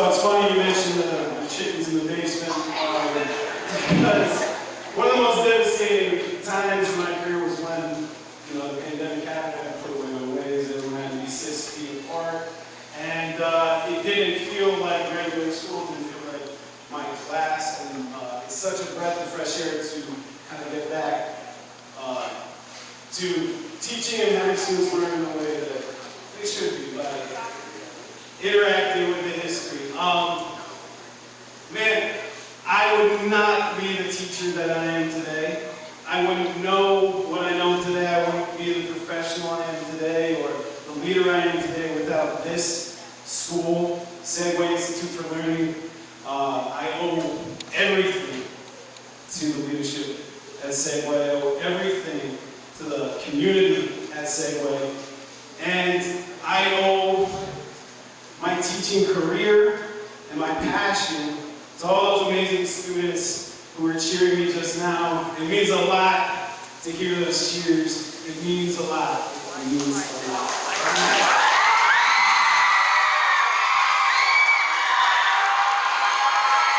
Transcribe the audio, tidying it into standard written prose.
So it's funny you mentioned the chickens in the basement, because one of the most devastating times in my career was when, the pandemic happened. I put away my ways, everyone had to be 6 feet apart, and it didn't feel like regular school, it didn't feel like my class, and it's such a breath of fresh air to kind of get back to teaching and having students learn in the way that they should be, like interacting with the history. Man, I would not be the teacher that I am today. I wouldn't know what I know today. I wouldn't be the professional I am today or the leader I am today without this school, Segway Institute for Learning. I owe everything to the leadership at Segway. I owe everything to the community at Segway. And I owe my teaching career and my passion to all those amazing students who were cheering me just now. It means a lot to hear those cheers. It means a lot. It means a lot.